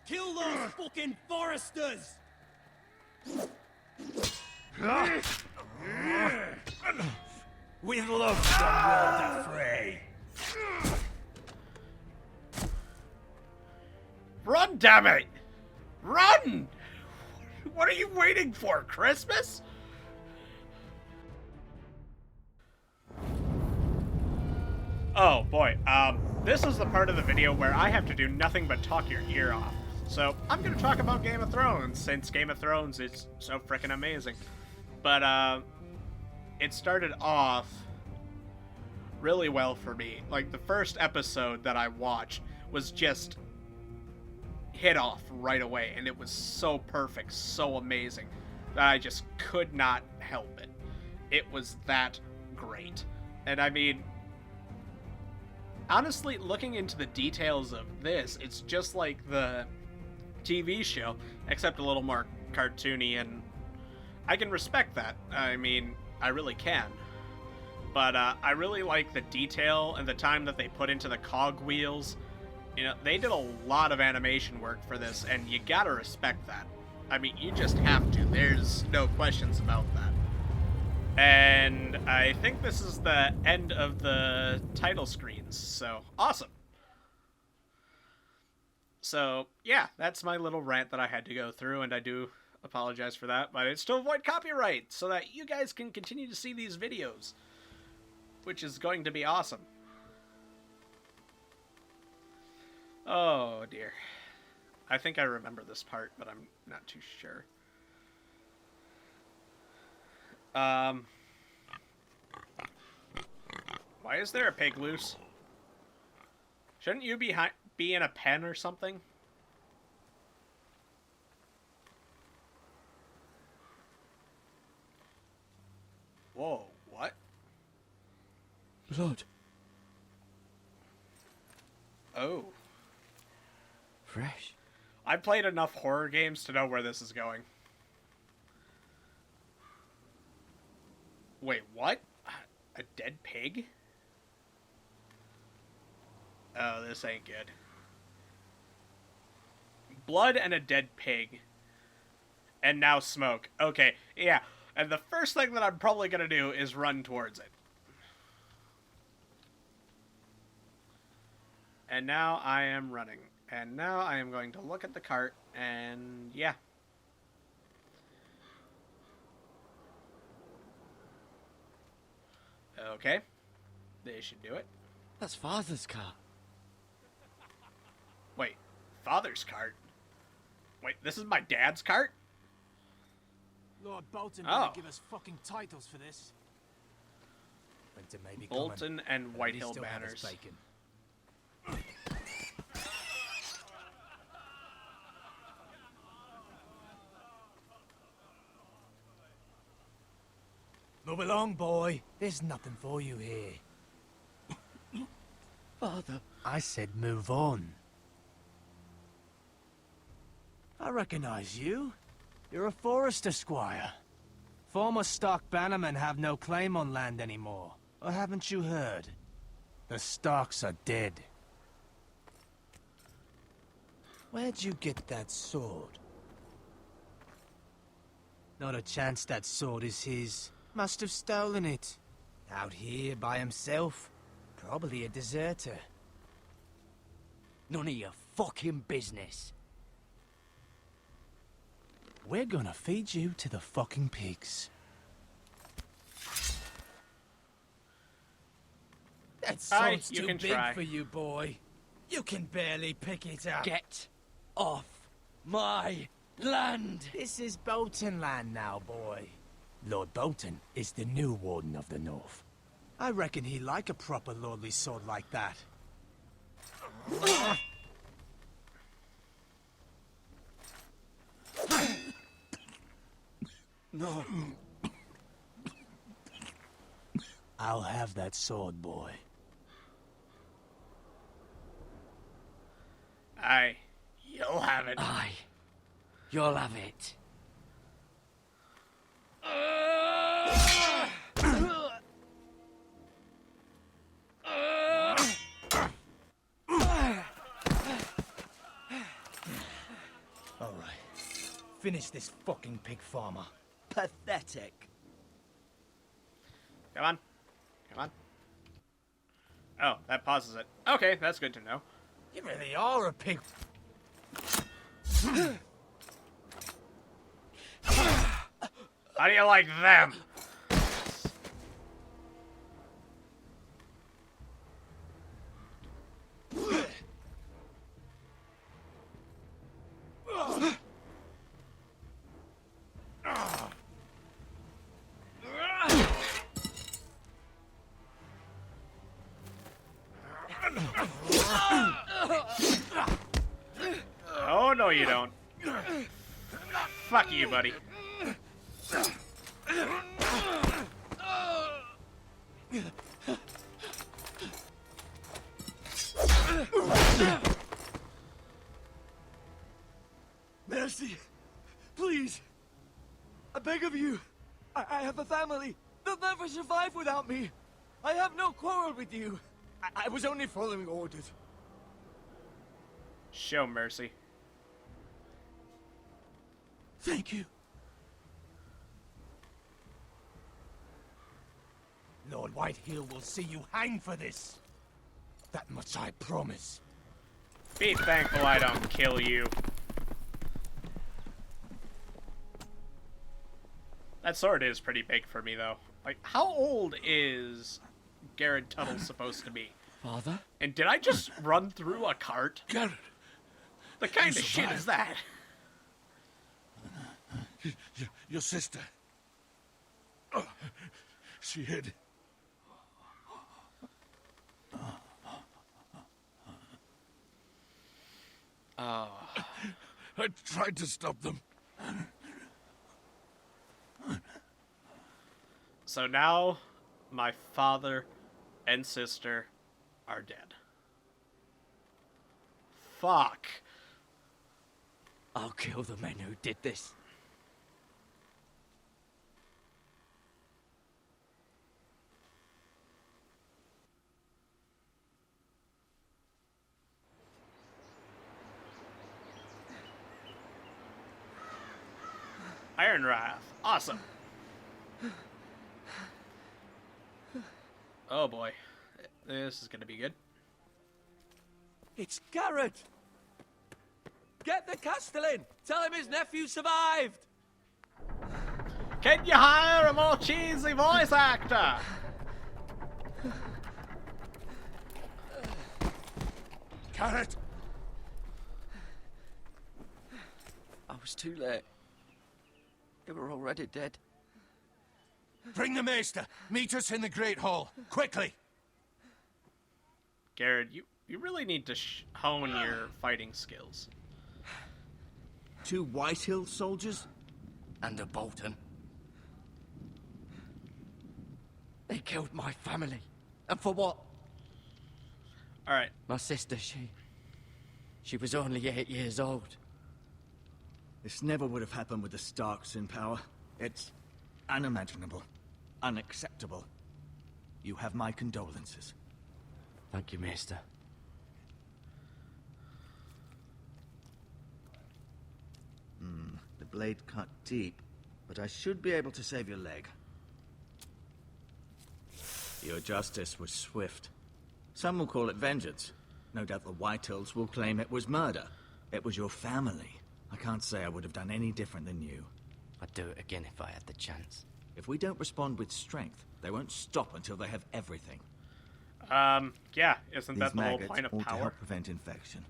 Kill those fucking Forresters! We love some world affray. Run, damn it! Run! What are you waiting for, Christmas? Oh boy, this is the part of the video where I have to do nothing but talk your ear off. So, I'm gonna talk about Game of Thrones, since Game of Thrones is so frickin' amazing. But, it started off really well for me. Like, the first episode that I watched was just hit off right away, and it was so perfect, so amazing, that I just could not help it. It was that great. And I mean, honestly, looking into the details of this, it's just like the TV show, except a little more cartoony, and I can respect that. I mean, I really can. But I really like the detail and the time that they put into the cogwheels. You know, they did a lot of animation work for this, and you gotta respect that. I mean, you just have to. There's no questions about that. And I think this is the end of the title screens, so awesome. So, yeah, that's my little rant that I had to go through, and I do apologize for that, but it's to avoid copyright, so that you guys can continue to see these videos, which is going to be awesome. Oh, dear. I think I remember this part, but I'm not too sure. Why is there a pig loose? Shouldn't you be in a pen or something? Whoa, what? Blood. Oh. Fresh. I've played enough horror games to know where this is going. Wait, what? A dead pig? Oh, this ain't good. Blood and a dead pig. And now smoke. Okay, yeah. And the first thing that I'm probably gonna do is run towards it. And now I am running. And now I am going to look at the cart, and yeah. Okay. They should do it. That's Father's car. Wait, Father's cart? Wait, this is my dad's cart? Lord Bolton Oh. better give us fucking titles for this. Winter may be Bolton coming, and but White we Hill still have banners. his bacon. Move along, boy. There's nothing for you here. Father. I said move on. I recognize you. You're a Forrester squire. Former Stark bannermen have no claim on land anymore. Or haven't you heard? The Starks are dead. Where'd you get that sword? Not a chance that sword is his. Must have stolen it. Out here by himself. Probably a deserter. None of your fucking business. We're gonna feed you to the fucking pigs. That Aye, sword's you too can big try. for you, boy. You can barely pick it up. Get off my land. This is Bolton land now, boy. Lord Bolton is the new Warden of the North. I reckon he'd like a proper lordly sword like that. No. I'll have that sword, boy. Aye, you'll have it. Aye. You'll have it. finish this fucking pig farmer. Pathetic. Come on. Come on. Oh, that pauses it. Okay, that's good to know. You really are a pig. How do you like them? Oh, no you don't. Fuck you, buddy. Mercy, please. I beg of you. I have a family. They'll never survive without me. I have no quarrel with you. I was only following orders. Show mercy. Thank you. Lord Whitehill will see you hang for this. That much I promise. Be thankful I don't kill you. That sword is pretty big for me, though. Like, how old is Garrett Tuttle supposed to be? Father? And did I just run through a cart? Garrett. The kind of shit is that? Your sister. Oh, she hid. Oh. I tried to stop them. So now, my father and sister are dead. Fuck. I'll kill the men who did this. Iron Wrath. Awesome. Oh boy. This is gonna be good. It's Garrett. Get the Castellan. Tell him his nephew survived. Can you hire a more cheesy voice actor? Garrett. I was too late. They were already dead. Bring the maester. Meet us in the Great Hall. Quickly. Garrett, you really need to hone your fighting skills. 2 Whitehill soldiers? And a Bolton. They killed my family. And for what? Alright. My sister, she was only 8 years old. This never would have happened with the Starks in power. It's unimaginable. Unacceptable. You have my condolences. Thank you, Maester. The blade cut deep, but I should be able to save your leg. Your justice was swift. Some will call it vengeance. No doubt the Whitehills will claim it was murder. It was your family. I can't say I would have done any different than you. I'd do it again if I had the chance. If we don't respond with strength, they won't stop until they have everything. Yeah, isn't These that the whole maggots point of ought to power? help prevent infection.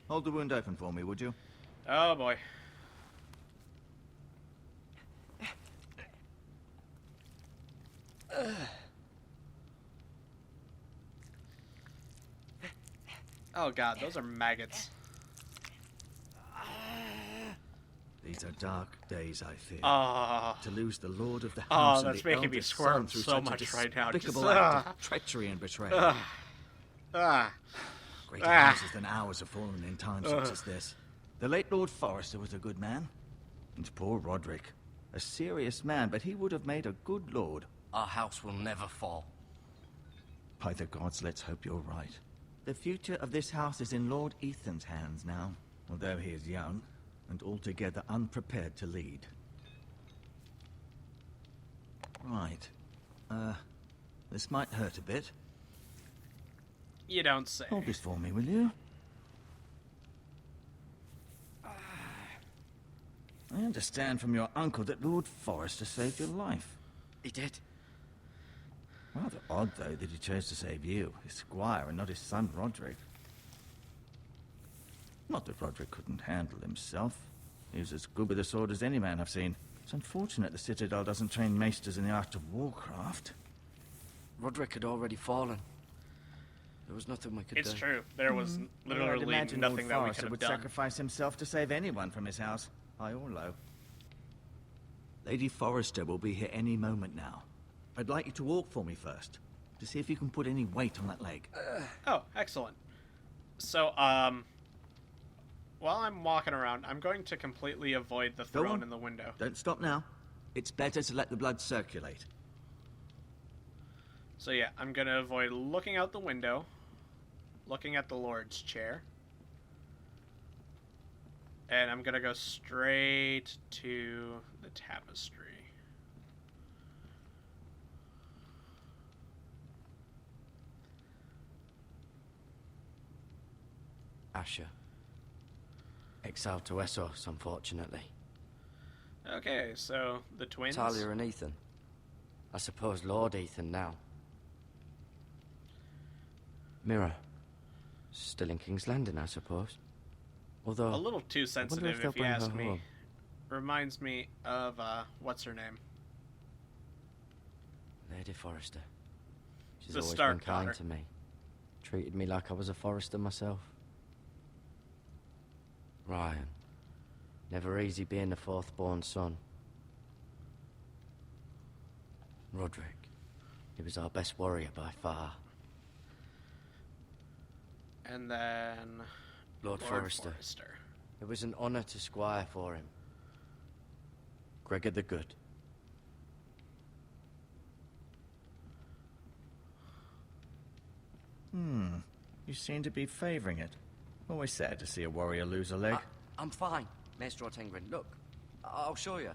Hold the wound open for me, would you? Oh boy. Oh god, those are maggots. These are dark days, I fear. Oh, To lose the Lord of the House and that's the making me eldest squirm son through so such a much right now. Just, despicable act of treachery and betrayal. ah, Greater Ah. houses than ours have fallen in times such as this. The late Lord Forrester was a good man. And poor Roderick. A serious man, but he would have made a good lord. Our house will never fall. By the gods, let's hope you're right. The future of this house is in Lord Ethan's hands now. Although he is young, and altogether unprepared to lead. Right. This might hurt a bit. You don't say. Hold this for me, will you? I understand from your uncle that Lord Forrester saved your life. He did. Rather odd, though, that he chose to save you, his squire, and not his son Roderick. Not that Roderick couldn't handle himself. He was as good with a sword as any man I've seen. It's unfortunate the Citadel doesn't train maesters in the art of warcraft. Roderick had already fallen. There was nothing we could do. It's true. There was I'd literally imagine nothing Lord that we Forrester could have would done. sacrifice himself to save anyone from his house, high or low. Lady Forrester will be here any moment now. I'd like you to walk for me first, to see if you can put any weight on that leg. Oh, excellent. So, while I'm walking around, I'm going to completely avoid the Go throne on. in the window. Don't stop now. It's better to let the blood circulate. So yeah, I'm going to avoid looking out the window, looking at the Lord's chair, and I'm going to go straight to the tapestry. Asher. Exiled to Westeros, unfortunately. Okay, so the twins. Talia and Ethan. I suppose Lord Ethan now. Mirror. Still in King's Landing, I suppose. Although, A little too I wonder sensitive, they'll if you bring ask her me. home. Reminds me of, what's her name? Lady Forrester. She's The always Stark been kind daughter. to me. Treated me like I was a Forrester myself. Ryan. Never easy being the fourth-born son. Roderick. He was our best warrior by far. And then Lord Forrester. It was an honor to squire for him. Gregor the Good. You seem to be favoring it. Always sad to see a warrior lose a leg. I'm fine, Maester Ortengrin. Look, I'll show you.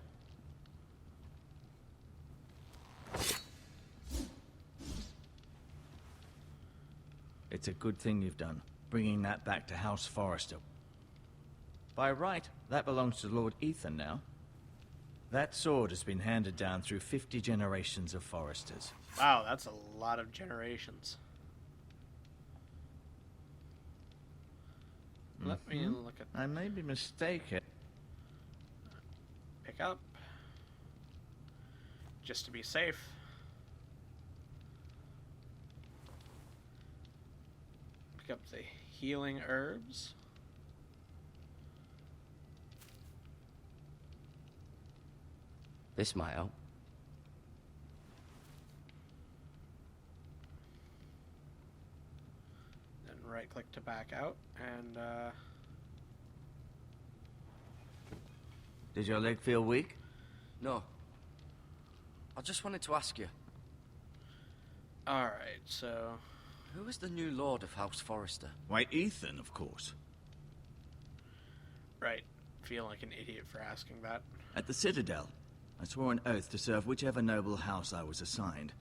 It's a good thing you've done, bringing that back to House Forrester. By right, that belongs to Lord Ethan now. That sword has been handed down through 50 generations of Forresters. Wow, that's a lot of generations. Let me look at I may be mistaken. pick up. Just to be safe. Pick up the healing herbs. This might help. Then right click to back out and Did your leg feel weak? No. I just wanted to ask you, alright, so who is the new Lord of House Forrester? Why, Ethan, of course. right. Feel like an idiot for asking that. At the Citadel, I swore an oath to serve whichever noble house I was assigned.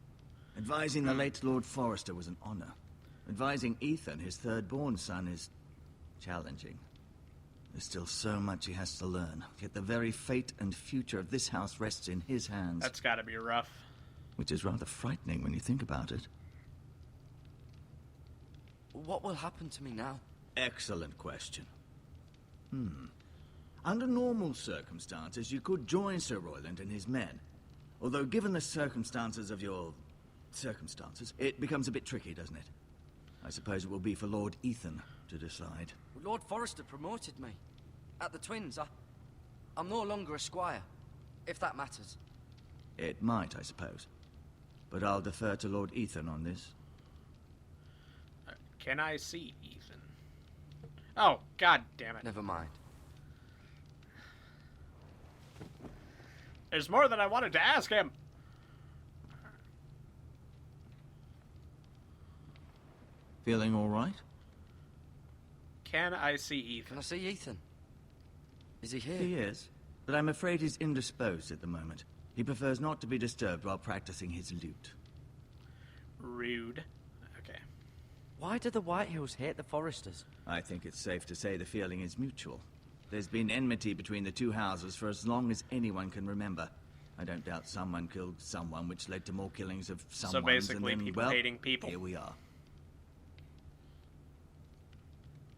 Advising the late Lord Forrester was an honor. Advising Ethan, his third-born son, is challenging. There's still so much he has to learn, yet the very fate and future of this house rests in his hands. That's gotta be rough. Which is rather frightening when you think about it. What will happen to me now? Excellent question. Under normal circumstances, you could join Sir Royland and his men. Although, given the circumstances of your circumstances, it becomes a bit tricky, doesn't it? I suppose it will be for Lord Ethan to decide. Lord Forrester promoted me. At the Twins, I'm no longer a squire, if that matters. It might, I suppose. But I'll defer to Lord Ethan on this. Can I see Ethan? Oh, god damn it. Never mind. There's more than I wanted to ask him. Feeling all right? Can I see Ethan? Can I see Ethan? Is he here? He is, but I'm afraid he's indisposed at the moment. He prefers not to be disturbed while practicing his lute. Rude. Okay. Why do the Whitehills hate the Forresters? I think it's safe to say the feeling is mutual. There's been enmity between the two houses for as long as anyone can remember. I don't doubt someone killed someone, which led to more killings of someone. So basically, and then, people well, hating people. Here we are.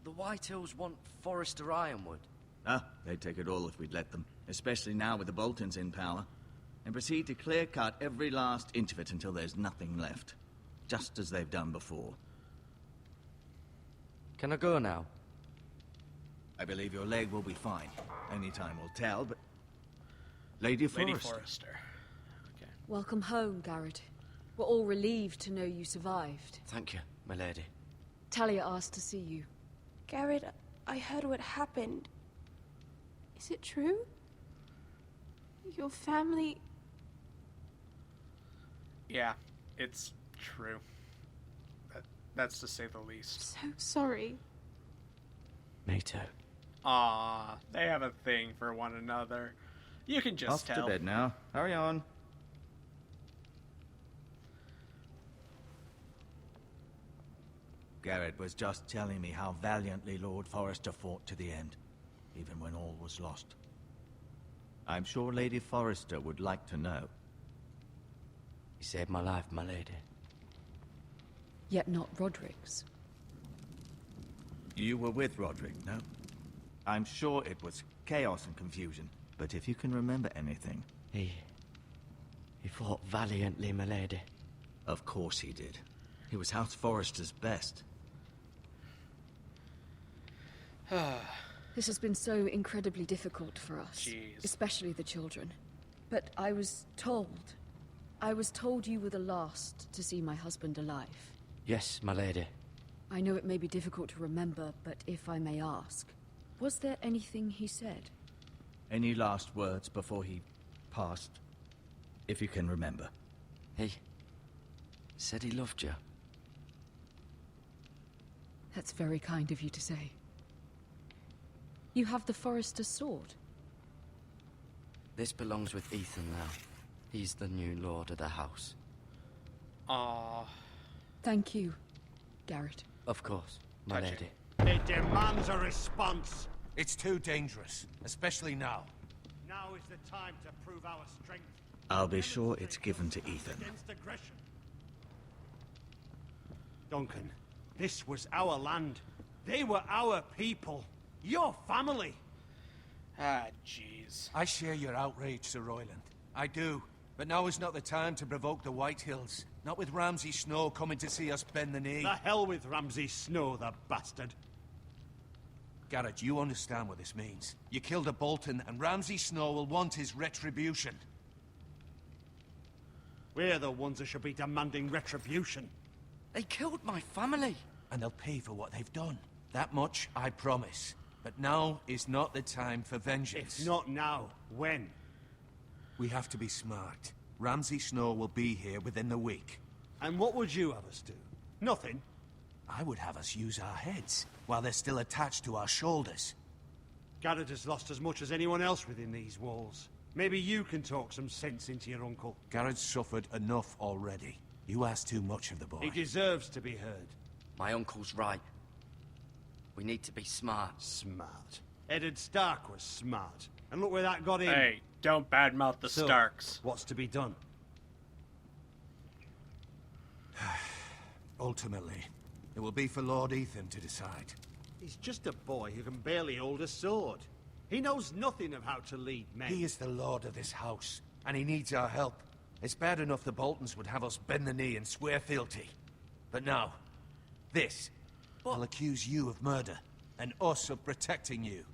The Whitehills want Forrester Ironwood. Ah, they'd take it all if we'd let them. Especially now with the Boltons in power. And proceed to clear-cut every last inch of it until there's nothing left. Just as they've done before. Can I go now? I believe your leg will be fine. Only time will tell, but... Lady Forrester. Okay. Welcome home, Garrett. We're all relieved to know you survived. Thank you, my lady. Talia asked to see you. Garrett, I heard what happened. Is it true? Your family... Yeah, it's true. That's to say the least. So sorry. Me too. Aw, they have a thing for one another. You can just Off tell. to bed now. Hurry on. Garrett was just telling me how valiantly Lord Forrester fought to the end, even when all was lost. I'm sure Lady Forrester would like to know. He saved my life, my lady. Yet not Roderick's. You were with Roderick, no? I'm sure it was chaos and confusion, but if you can remember anything... He fought valiantly, my lady. Of course he did. He was House Forrester's best. This has been so incredibly difficult for us. Jeez. Especially the children. But I was told you were the last to see my husband alive. Yes, my lady. I know it may be difficult to remember, but if I may ask, was there anything he said? Any last words before he passed? If you can remember. He said he loved you. That's very kind of you to say. You have the Forrester sword. This belongs with Ethan now. He's the new lord of the house. Aw. Thank you, Garrett. Of course, my Touching. lady. It demands a response. It's too dangerous, especially now. Now is the time to prove our strength. I'll be sure it's given to Ethan. Against aggression. Duncan, this was our land. They were our people. Your family. Ah, jeez. I share your outrage, Sir Royland. I do. But now is not the time to provoke the Whitehills. Not with Ramsay Snow coming to see us bend the knee. The hell with Ramsay Snow, the bastard. Garrett, you understand what this means. You killed a Bolton, and Ramsay Snow will want his retribution. We're the ones that should be demanding retribution. They killed my family. And they'll pay for what they've done. That much, I promise. But now is not the time for vengeance. If not now, when? We have to be smart. Ramsay Snow will be here within the week. And what would you have us do? Nothing. I would have us use our heads, while they're still attached to our shoulders. Garrett has lost as much as anyone else within these walls. Maybe you can talk some sense into your uncle. Garrett's suffered enough already. You ask too much of the boy. He deserves to be heard. My uncle's right. We need to be smart. Smart. Eddard Stark was smart. And look where that got him. Hey, don't badmouth the So, Starks. what's to be done? Ultimately, it will be for Lord Ethan to decide. He's just a boy who can barely hold a sword. He knows nothing of how to lead men. He is the lord of this house, and he needs our help. It's bad enough the Boltons would have us bend the knee and swear fealty. But now, this. I'll accuse you of murder, and us of protecting you.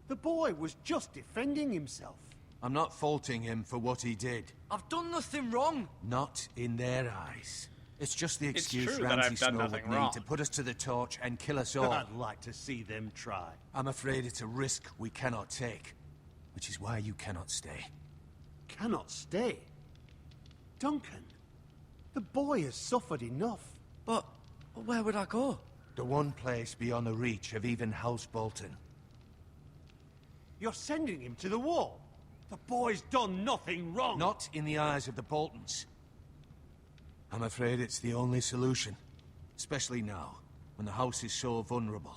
The boy was just defending himself. I'm not faulting him for what he did. I've done nothing wrong. Not in their eyes. It's just the It's excuse true that Ramsay I've done Snow nothing would need wrong. to put us to the torch and kill us all. I'd like to see them try. I'm afraid it's a risk we cannot take, which is why you cannot stay. Cannot stay. Duncan, the boy has suffered enough. But where would I go? The one place beyond the reach of even House Bolton. You're sending him to the wall? The boy's done nothing wrong. Not in the eyes of the Boltons. I'm afraid it's the only solution. Especially now, when the house is so vulnerable.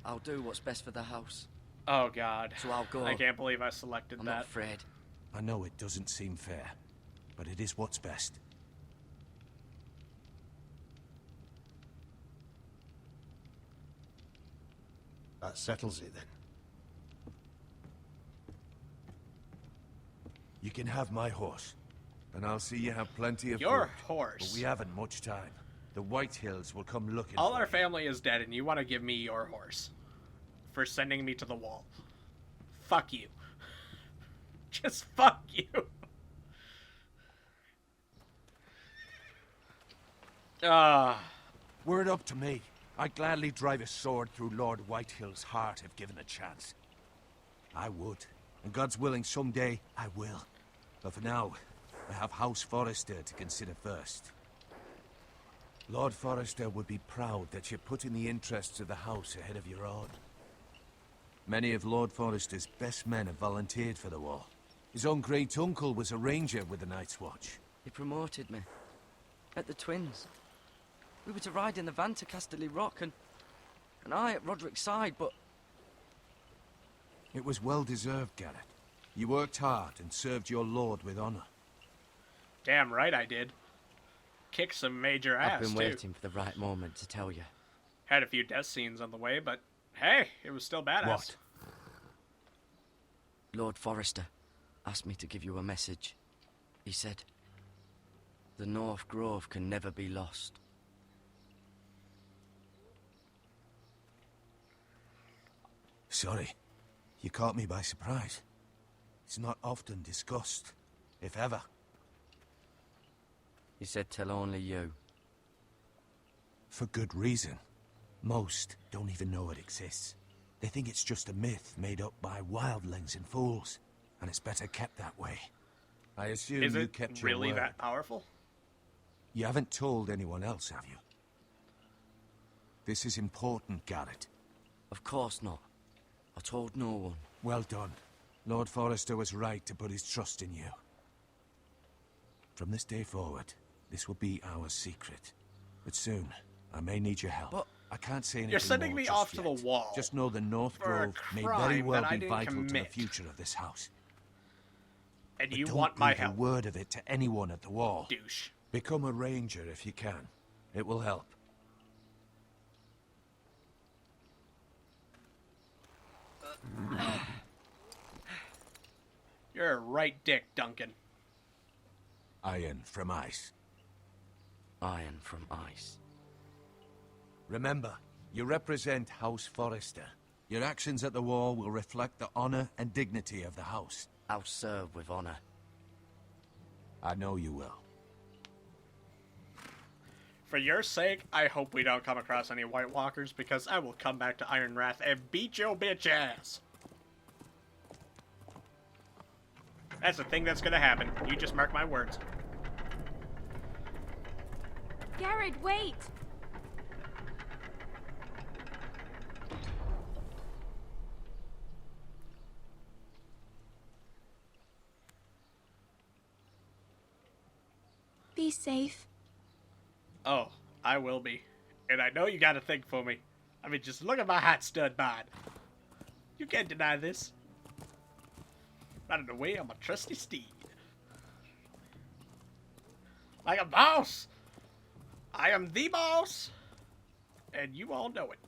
I'll do what's best for the house. Oh god. So I'll go. I can't believe I selected I'm that. not afraid. I know it doesn't seem fair, but it is what's best. That settles it, then. You can have my horse, and I'll see you have plenty of Your food. horse? But we haven't much time. The White Hills will come looking All for our you. family is dead, and you want to give me your horse for sending me to the wall. Fuck you. Just fuck you. Were it up to me, I'd gladly drive a sword through Lord Whitehill's heart if given a chance. I would, and God's willing someday I will. But for now, I have House Forrester to consider first. Lord Forrester would be proud that you're putting the interests of the house ahead of your own. Many of Lord Forrester's best men have volunteered for the war. His own great-uncle was a ranger with the Night's Watch. He promoted me. At the Twins. We were to ride in the van to Casterly Rock, and I at Roderick's side, but... It was well-deserved, Garrett. You worked hard and served your lord with honor. Damn right I did. Kicked some major ass, I've been too. waiting for the right moment to tell you. Had a few death scenes on the way, but hey, it was still badass. What? Lord Forrester asked me to give you a message. He said, the North Grove can never be lost. Sorry. You caught me by surprise. It's not often discussed, if ever. He said tell only you. For good reason. Most don't even know it exists. They think it's just a myth made up by wildlings and fools, and it's better kept that way. I assume Is you it kept your really word. that powerful? You haven't told anyone else, have you? This is important, Garrett. Of course not. I told no one. Well done. Lord Forrester was right to put his trust in you. From this day forward, this will be our secret. But soon, I may need your help. But I can't say anything you're sending more me just off to the yet. wall Just know the North for a Grove may crime very well that I be didn't vital to the commit. future of this house. And But you don't want my breathe help, a word of it to anyone at the wall. douche. Become a ranger if you can. It will help. You're a right dick, Duncan. Iron from ice. Iron from ice. Remember, you represent House Forrester. Your actions at the war will reflect the honor and dignity of the house. I'll serve with honor. I know you will. For your sake, I hope we don't come across any White Walkers, because I will come back to Iron Wrath and beat your bitch ass. That's the thing that's gonna happen. You just mark my words. Garrett, wait! Be safe. Oh, I will be. And I know you got a thing for me. I mean, just look at my hot stud bod. You can't deny this. Running away on my trusty steed. Like a boss! I am the boss! And you all know it.